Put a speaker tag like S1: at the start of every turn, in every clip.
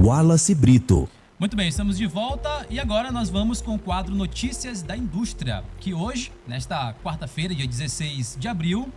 S1: Wallace Brito.
S2: Muito bem, estamos de volta e agora nós vamos com o quadro Notícias da Indústria, que hoje, nesta quarta-feira, dia 16 de abril,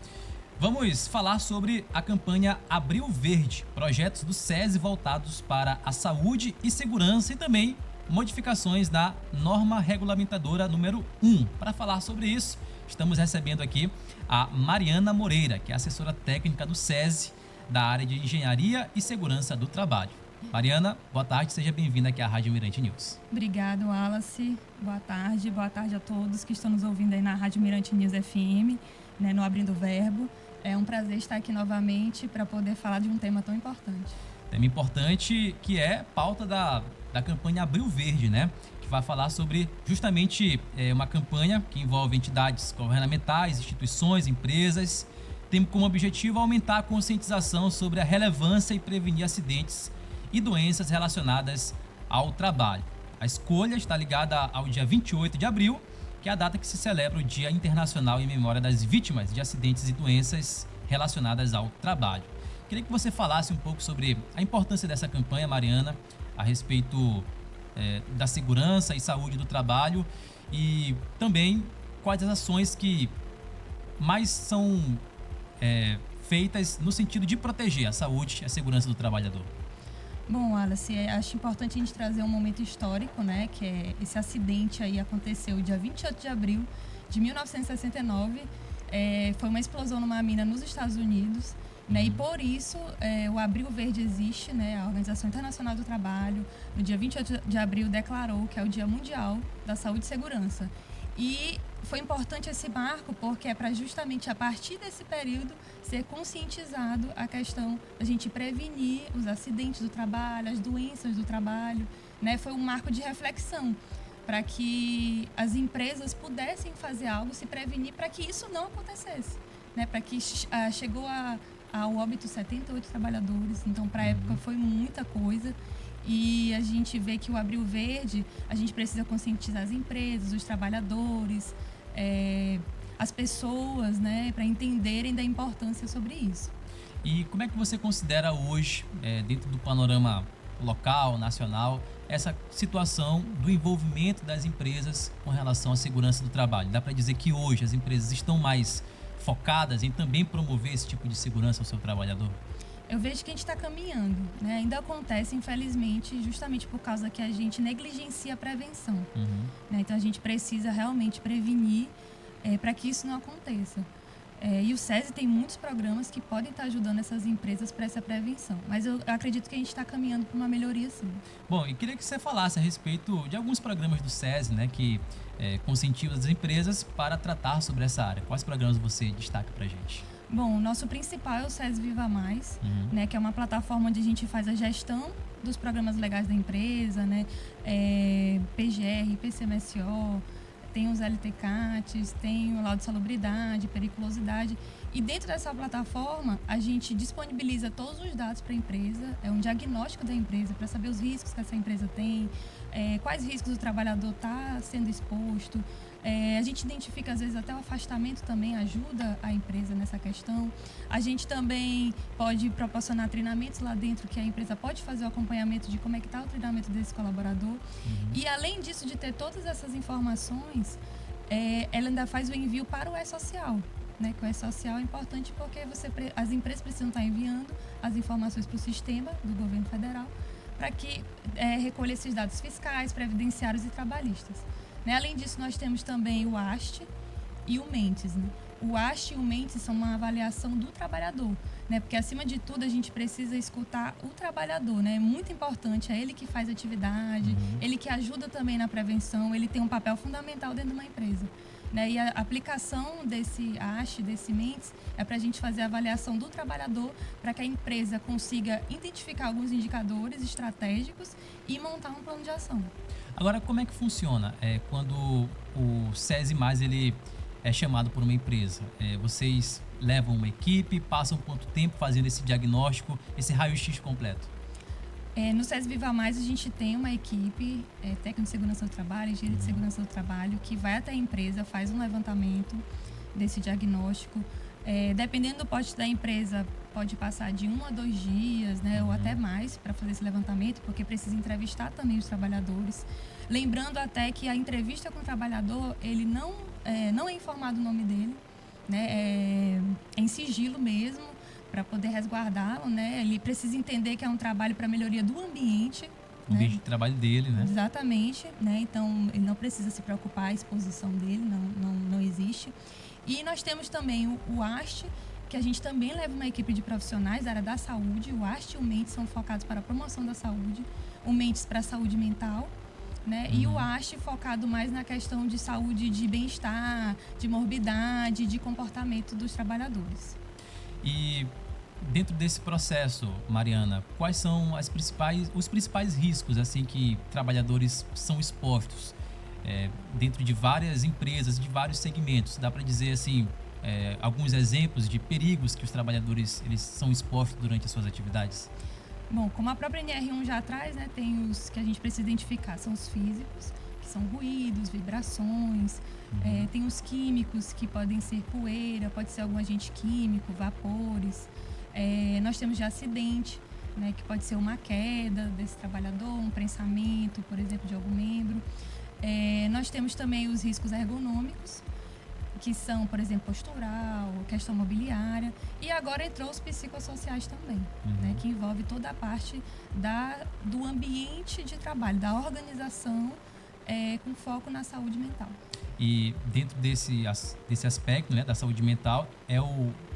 S2: vamos falar sobre a campanha Abril Verde, projetos do SESI voltados para a saúde e segurança e também modificações da norma regulamentadora número 1. Para falar sobre isso, estamos recebendo aqui a Mariana Moreira, que é assessora técnica do SESI, da área de Engenharia e Segurança do Trabalho. Mariana, boa tarde, seja bem-vinda aqui à Rádio Mirante News.
S3: Obrigado, Wallace. Boa tarde a todos que estão nos ouvindo aí na Rádio Mirante News FM, né, no Abrindo o Verbo. É um prazer estar aqui novamente para poder falar de um tema tão importante.
S2: Tema importante que é pauta da campanha Abril Verde, né? Que vai falar sobre justamente uma campanha que envolve entidades governamentais, instituições, empresas, tem como objetivo aumentar a conscientização sobre a relevância e prevenir acidentes e doenças relacionadas ao trabalho. A escolha está ligada ao dia 28 de abril, que é a data que se celebra o Dia Internacional em memória das vítimas de acidentes e doenças relacionadas ao trabalho. Queria que você falasse um pouco sobre a importância dessa campanha, Mariana, a respeito da segurança e saúde do trabalho e também quais as ações que mais são feitas no sentido de proteger a saúde e a segurança do trabalhador.
S3: Bom, Wallace, acho importante a gente trazer um momento histórico, né? Que é esse acidente aí aconteceu dia 28 de abril de 1969. Foi uma explosão numa mina nos Estados Unidos, né? E por isso o Abril Verde existe, né? A Organização Internacional do Trabalho, no dia 28 de abril, declarou que é o Dia Mundial da Saúde e Segurança. E foi importante esse marco porque é para justamente a partir desse período ser conscientizado a questão da gente prevenir os acidentes do trabalho, as doenças do trabalho, né? Foi um marco de reflexão para que as empresas pudessem fazer algo, se prevenir para que isso não acontecesse, né? Para que chegou ao óbito 78 trabalhadores, então para a época foi muita coisa. E a gente vê que o Abril Verde, a gente precisa conscientizar as empresas, os trabalhadores, as pessoas, né, para entenderem da importância sobre isso.
S2: E como é que você considera hoje, dentro do panorama local, nacional, essa situação do envolvimento das empresas com relação à segurança do trabalho? Dá para dizer que hoje as empresas estão mais focadas em também promover esse tipo de segurança ao seu trabalhador?
S3: Eu vejo que a gente está caminhando, né? Ainda acontece, infelizmente, justamente por causa que a gente negligencia a prevenção. Né? Então, a gente precisa realmente prevenir para que isso não aconteça. E o SESI tem muitos programas que podem estar ajudando essas empresas para essa prevenção. Mas eu acredito que a gente está caminhando para uma melhoria, sim.
S2: Bom, e queria que você falasse a respeito de alguns programas do SESI, né, que conscientizam as empresas para tratar sobre essa área. Quais programas você destaca para a gente?
S3: Bom, o nosso principal é o SESI Viva Mais, né, que é uma plataforma onde a gente faz a gestão dos programas legais da empresa, né, PGR, PCMSO, tem os LTCATs, tem o laudo de salubridade, periculosidade. E dentro dessa plataforma, a gente disponibiliza todos os dados para a empresa, é um diagnóstico da empresa para saber os riscos que essa empresa tem, quais riscos o trabalhador está sendo exposto. A gente identifica, às vezes, até o afastamento também ajuda a empresa nessa questão. A gente também pode proporcionar treinamentos lá dentro, que a empresa pode fazer o acompanhamento de como é que está o treinamento desse colaborador. E, além disso, de ter todas essas informações, ela ainda faz o envio para o E-Social. Né? Que o E-Social é importante porque as empresas precisam estar enviando as informações para o sistema do governo federal para que recolha esses dados fiscais, previdenciários e trabalhistas. Né? Além disso, nós temos também o AST e o MENTES. Né? O AST e o MENTES são uma avaliação do trabalhador, né? Porque, acima de tudo, a gente precisa escutar o trabalhador. Né? É muito importante, é ele que faz atividade, ele que ajuda também na prevenção, ele tem um papel fundamental dentro de uma empresa. Né? E a aplicação desse AST, desse MENTES, é para a gente fazer a avaliação do trabalhador para que a empresa consiga identificar alguns indicadores estratégicos e montar um plano de ação.
S2: Agora, como é que funciona quando o SESI Mais ele é chamado por uma empresa? Vocês levam uma equipe, passam quanto tempo fazendo esse diagnóstico, esse raio-x completo?
S3: No SESI Viva Mais, a gente tem uma equipe, técnico de segurança do trabalho, engenheiro de segurança do trabalho, que vai até a empresa, faz um levantamento desse diagnóstico, Dependendo do porte da empresa, pode passar de 1 a 2 dias, né, ou até mais para fazer esse levantamento, porque precisa entrevistar também os trabalhadores. Lembrando até que a entrevista com o trabalhador, ele não é informado o nome dele, né, é em sigilo mesmo, para poder resguardá-lo, né? Ele precisa entender que é um trabalho para melhoria do ambiente.
S2: O ambiente de trabalho dele, né?
S3: Exatamente, né? Então, ele não precisa se preocupar, a exposição dele não existe. E nós temos também o AST, que a gente também leva uma equipe de profissionais da área da saúde. O AST e o MENTES são focados para a promoção da saúde, o MENTES para a saúde mental, né? E o AST focado mais na questão de saúde, de bem-estar, de morbidade, de comportamento dos trabalhadores.
S2: E dentro desse processo, Mariana, quais são os principais riscos assim que trabalhadores são expostos dentro de várias empresas, de vários segmentos? Dá para dizer assim alguns exemplos de perigos que os trabalhadores eles são expostos durante as suas atividades?
S3: Bom, como a própria NR1 já traz, né, tem os que a gente precisa identificar, são os físicos, que são ruídos, vibrações, tem os químicos, que podem ser poeira, pode ser algum agente químico, vapores. Nós temos de acidente, né, que pode ser uma queda desse trabalhador, um prensamento, por exemplo, de algum membro. Nós temos também os riscos ergonômicos, que são, por exemplo, postural, questão mobiliária. E agora entrou os psicossociais também, né, que envolve toda a parte do ambiente de trabalho, da organização, com foco na saúde mental.
S2: E dentro desse aspecto, né, da saúde mental,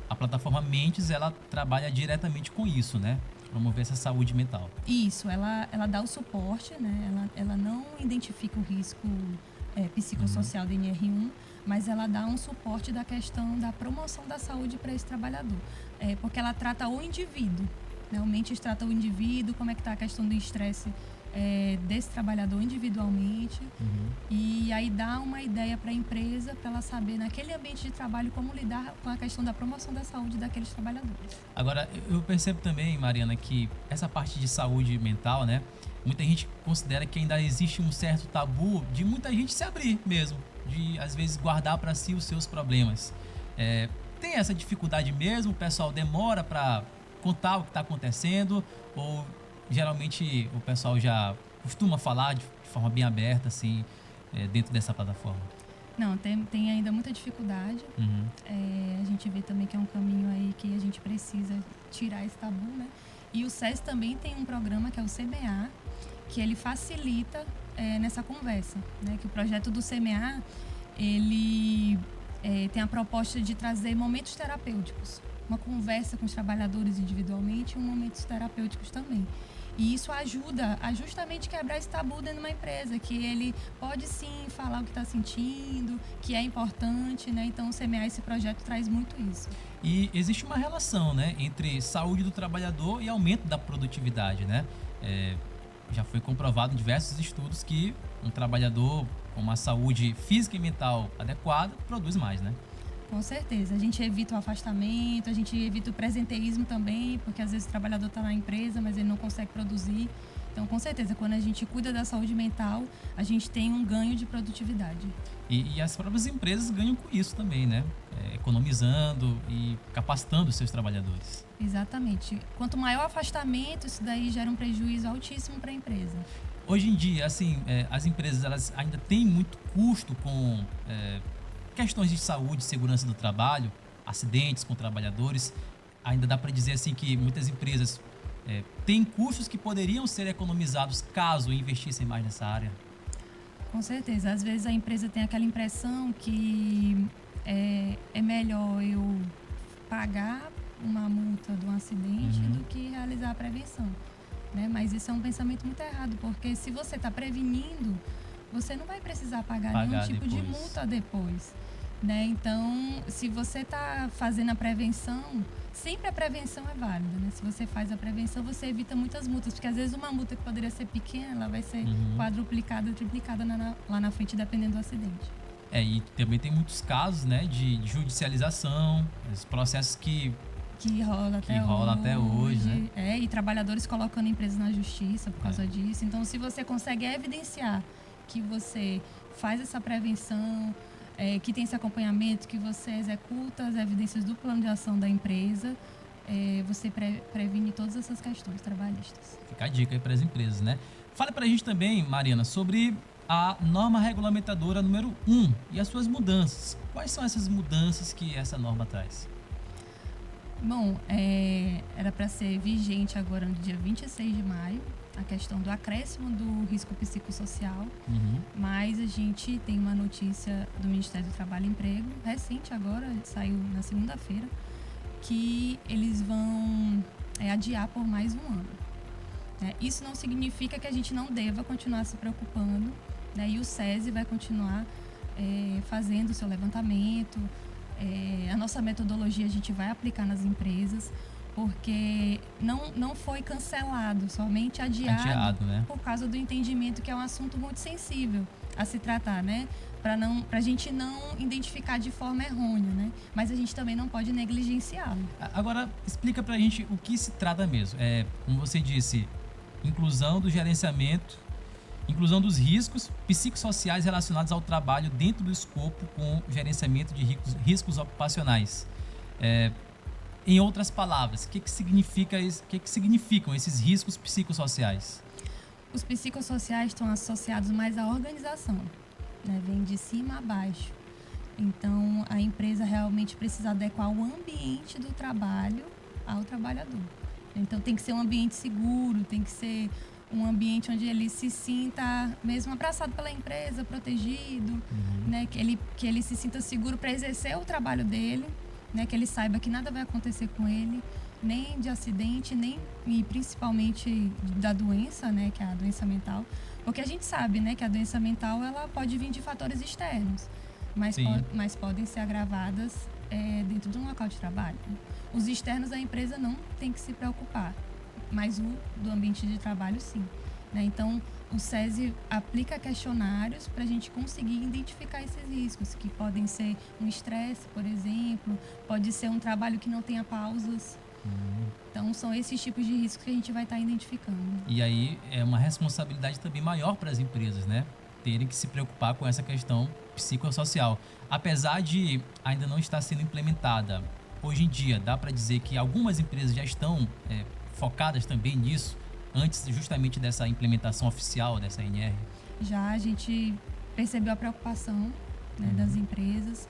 S2: a plataforma Mentes, ela trabalha diretamente com isso, né? Promover essa saúde mental.
S3: Isso, ela dá o suporte, né? Ela não identifica o risco psicossocial da NR1, mas ela dá um suporte da questão da promoção da saúde para esse trabalhador. Porque ela trata o indivíduo, né? O Mentes trata o indivíduo, como é que está a questão do estresse desse trabalhador individualmente, e aí dá uma ideia para a empresa, para ela saber naquele ambiente de trabalho como lidar com a questão da promoção da saúde daqueles trabalhadores.
S2: Agora, eu percebo também, Mariana, que essa parte de saúde mental, né, muita gente considera que ainda existe um certo tabu de muita gente se abrir mesmo, de às vezes guardar para si os seus problemas. Tem essa dificuldade mesmo? O pessoal demora para contar o que está acontecendo, ou geralmente o pessoal já costuma falar de forma bem aberta, assim, dentro dessa plataforma?
S3: Não, tem ainda muita dificuldade. A gente vê também que é um caminho aí que a gente precisa tirar esse tabu, né? E o SES também tem um programa que é o CMA, que ele facilita nessa conversa, né? Que o projeto do CMA, ele tem a proposta de trazer momentos terapêuticos, uma conversa com os trabalhadores individualmente e momentos terapêuticos também. E isso ajuda a justamente quebrar esse tabu dentro de uma empresa, que ele pode sim falar o que está sentindo, que é importante, né? Então o CMA, esse projeto, traz muito isso.
S2: E existe uma relação, né, entre saúde do trabalhador e aumento da produtividade, né? Já foi comprovado em diversos estudos que um trabalhador com uma saúde física e mental adequada produz mais, né?
S3: Com certeza. A gente evita o afastamento, a gente evita o presenteísmo também, porque às vezes o trabalhador está na empresa, mas ele não consegue produzir. Então, com certeza, quando a gente cuida da saúde mental, a gente tem um ganho de produtividade.
S2: E as próprias empresas ganham com isso também, né? Economizando e capacitando os seus trabalhadores.
S3: Exatamente. Quanto maior o afastamento, isso daí gera um prejuízo altíssimo para a empresa.
S2: Hoje em dia, assim, as empresas elas ainda têm muito custo com questões de saúde e segurança do trabalho, acidentes com trabalhadores. Ainda dá para dizer assim que muitas empresas têm custos que poderiam ser economizados caso investissem mais nessa área.
S3: Com certeza. Às vezes a empresa tem aquela impressão que é melhor eu pagar uma multa de um acidente do que realizar a prevenção, né? Mas isso é um pensamento muito errado, porque se você está prevenindo, você não vai precisar pagar nenhum tipo de multa depois, né? Então, se você está fazendo a prevenção, sempre a prevenção é válida, né? Se você faz a prevenção, você evita muitas multas, porque às vezes uma multa que poderia ser pequena, ela vai ser quadruplicada, triplicada lá na frente, dependendo do acidente.
S2: E também tem muitos casos, né, de judicialização, os processos que rola até hoje, né?
S3: E trabalhadores colocando empresas na justiça por causa disso. Então, se você consegue evidenciar que você faz essa prevenção, que tem esse acompanhamento, que você executa as evidências do plano de ação da empresa, você previne todas essas questões trabalhistas.
S2: Fica a dica aí para as empresas, né? Fale para a gente também, Mariana, sobre a norma regulamentadora número 1 e as suas mudanças. Quais são essas mudanças que essa norma traz?
S3: Bom, era para ser vigente agora no dia 26 de maio, a questão do acréscimo do risco psicossocial, mas a gente tem uma notícia do Ministério do Trabalho e Emprego, recente agora, saiu na segunda-feira, que eles vão adiar por mais um ano. Isso não significa que a gente não deva continuar se preocupando, né? E o SESI vai continuar fazendo o seu levantamento. A nossa metodologia a gente vai aplicar nas empresas, porque não foi cancelado, somente adiado, né? Por causa do entendimento que é um assunto muito sensível a se tratar, né? Para a gente não identificar de forma errônea, né? Mas a gente também não pode negligenciá-lo.
S2: Agora, explica para a gente o que se trata mesmo. Como você disse, inclusão do gerenciamento, inclusão dos riscos psicossociais relacionados ao trabalho dentro do escopo com gerenciamento de riscos ocupacionais. Em outras palavras, o que significam esses riscos psicossociais?
S3: Os psicossociais estão associados mais à organização, né? Vem de cima a baixo. Então, a empresa realmente precisa adequar o ambiente do trabalho ao trabalhador. Então, tem que ser um ambiente seguro, tem que ser um ambiente onde ele se sinta mesmo abraçado pela empresa, protegido, né? Que ele se sinta seguro para exercer o trabalho dele, né? Que ele saiba que nada vai acontecer com ele, nem de acidente, e principalmente da doença, né? Que é a doença mental. Porque a gente sabe, né? Que a doença mental ela pode vir de fatores externos, mas podem ser agravadas dentro de um local de trabalho. Os externos da empresa não tem que se preocupar, mas o do ambiente de trabalho, sim. Né? Então, o SESI aplica questionários para a gente conseguir identificar esses riscos, que podem ser um estresse, por exemplo, pode ser um trabalho que não tenha pausas. Então, são esses tipos de riscos que a gente vai estar identificando.
S2: E aí, é uma responsabilidade também maior para as empresas, né? Terem que se preocupar com essa questão psicossocial. Apesar de ainda não estar sendo implementada, hoje em dia, dá para dizer que algumas empresas já estão focadas também nisso, antes justamente dessa implementação oficial dessa NR?
S3: Já a gente percebeu a preocupação, né, das empresas,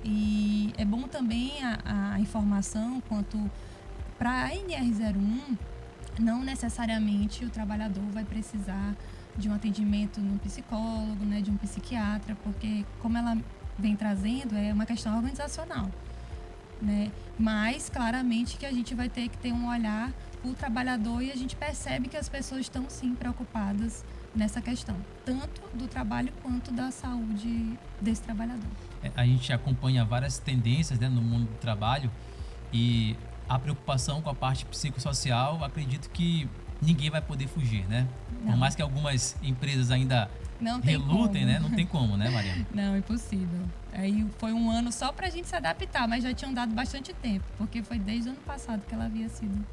S3: e é bom também a informação quanto para a NR01, não necessariamente o trabalhador vai precisar de um atendimento no psicólogo, né, de um psiquiatra, porque como ela vem trazendo, é uma questão organizacional, né? Mas claramente que a gente vai ter que ter um olhar o trabalhador, e a gente percebe que as pessoas estão sim preocupadas nessa questão, tanto do trabalho quanto da saúde desse trabalhador.
S2: A gente acompanha várias tendências, né, no mundo do trabalho, e a preocupação com a parte psicossocial, acredito que ninguém vai poder fugir, né?
S3: Não.
S2: Por mais que algumas empresas ainda relutem, né? Não tem como, né, Mariana?
S3: Não, impossível. Aí foi um ano só para a gente se adaptar, mas já tinham dado bastante tempo, porque foi desde o ano passado que ela havia sido,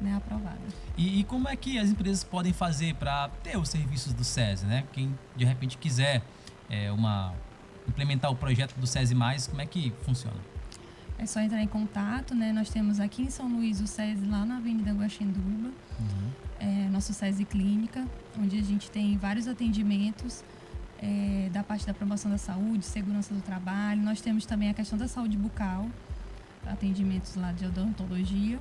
S3: né, aprovada.
S2: E como é que as empresas podem fazer para ter os serviços do SESI, né? Quem de repente quiser implementar o projeto do SESI+, como é que funciona?
S3: É só entrar em contato, né? Nós temos aqui em São Luís o SESI lá na Avenida Guaxinduba, nosso SESI Clínica, onde a gente tem vários atendimentos da parte da promoção da saúde, segurança do trabalho. Nós temos também a questão da saúde bucal, atendimentos lá de odontologia.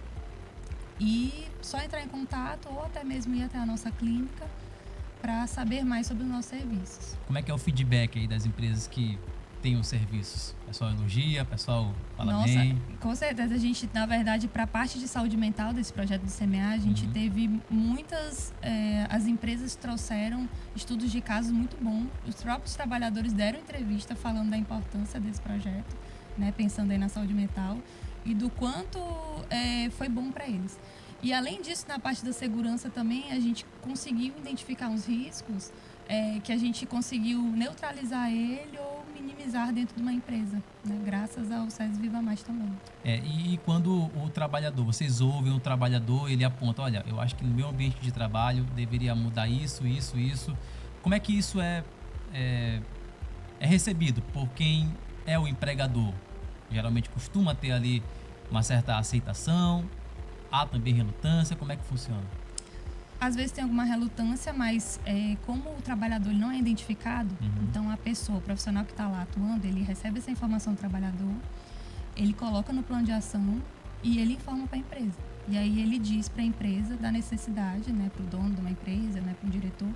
S3: E só entrar em contato ou até mesmo ir até a nossa clínica para saber mais sobre os nossos serviços.
S2: Como é que é o feedback aí das empresas que têm os serviços? O pessoal elogia, o pessoal fala bem?
S3: Com certeza. A gente, na verdade, para a parte de saúde mental desse projeto do CMA, a gente teve muitas... as empresas trouxeram estudos de casos muito bons. Os próprios trabalhadores deram entrevista falando da importância desse projeto, né, pensando aí na saúde mental e do quanto foi bom para eles. E além disso, na parte da segurança também, a gente conseguiu identificar uns riscos que a gente conseguiu neutralizar ele ou minimizar dentro de uma empresa, né? Graças ao SESI Viva Mais também.
S2: E quando o trabalhador, vocês ouvem o trabalhador, ele aponta, olha, eu acho que no meu ambiente de trabalho deveria mudar isso, isso, isso. Como é que isso é recebido por quem é o empregador? Geralmente costuma ter ali uma certa aceitação, há também relutância, como é que funciona?
S3: Às vezes tem alguma relutância, mas como o trabalhador não é identificado, então a pessoa, o profissional que está lá atuando, ele recebe essa informação do trabalhador, ele coloca no plano de ação e ele informa para a empresa. E aí ele diz para a empresa da necessidade, né, para o dono de uma empresa, né, para o diretor,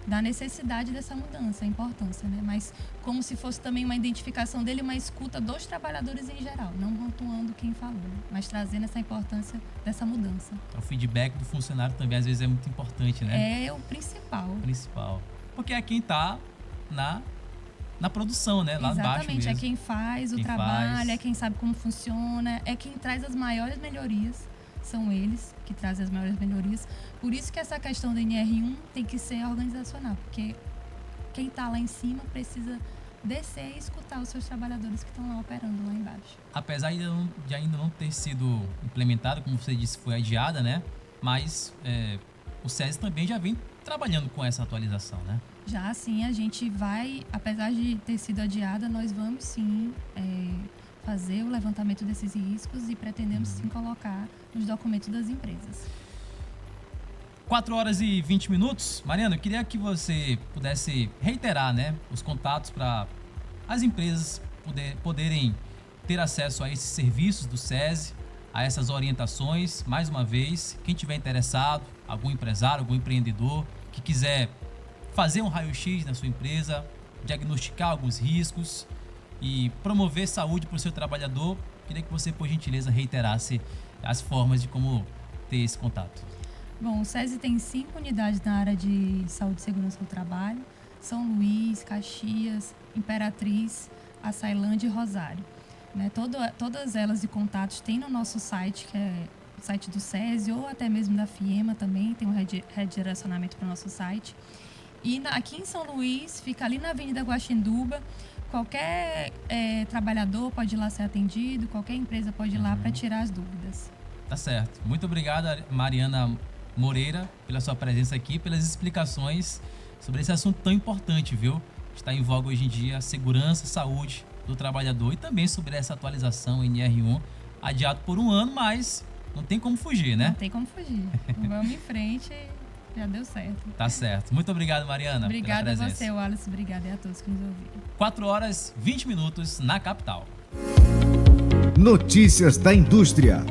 S3: da necessidade dessa mudança, a importância, né? Mas como se fosse também uma identificação dele, uma escuta dos trabalhadores em geral, não pontuando quem falou, né? Mas trazendo essa importância dessa mudança.
S2: O feedback do funcionário também às vezes é muito importante, né?
S3: É o principal.
S2: Porque é quem está na produção, né? Lá
S3: Exatamente,
S2: embaixo mesmo.
S3: é quem faz o trabalho, é quem sabe como funciona, é quem traz as maiores melhorias. São eles que trazem as maiores melhorias. Por isso que essa questão do NR1 tem que ser organizacional, porque quem está lá em cima precisa descer e escutar os seus trabalhadores que estão lá operando lá embaixo.
S2: Apesar de ainda não ter sido implementada, como você disse, foi adiada, né? Mas o SESI também já vem trabalhando com essa atualização, né?
S3: Já sim, a gente vai, apesar de ter sido adiada, nós vamos sim fazer o levantamento desses riscos e pretendemos sim colocar nos documentos das empresas.
S2: 4 horas e 20 minutos. Mariana, eu queria que você pudesse reiterar, né, os contatos para as empresas poderem ter acesso a esses serviços do SESI, a essas orientações. Mais uma vez, quem tiver interessado, algum empresário, algum empreendedor que quiser fazer um raio-x na sua empresa, diagnosticar alguns riscos e promover saúde para o seu trabalhador, queria que você, por gentileza, reiterasse as formas de como ter esse contato.
S3: Bom, o SESI tem 5 unidades na área de saúde e segurança do trabalho: São Luís, Caxias, Imperatriz, Açailândia e Rosário. Né? Todas elas de contatos tem no nosso site, que é o site do SESI, ou até mesmo da FIEMA também, tem um redirecionamento para o nosso site. E aqui em São Luís, fica ali na Avenida Guaxinduba. Qualquer trabalhador pode ir lá ser atendido, qualquer empresa pode ir lá para tirar as dúvidas.
S2: Tá certo. Muito obrigado, Mariana Moreira, pela sua presença aqui, pelas explicações sobre esse assunto tão importante, viu? Está em voga hoje em dia a segurança, saúde do trabalhador e também sobre essa atualização NR1, adiado por 1 ano, mas não tem como fugir, né?
S3: Não tem como fugir. Vamos em frente. Já deu certo.
S2: Tá certo. Muito obrigado, Mariana.
S3: Obrigada a você, Wallace. Obrigada a todos que nos ouviram.
S2: 4 horas, 20 minutos na capital.
S1: Notícias da indústria.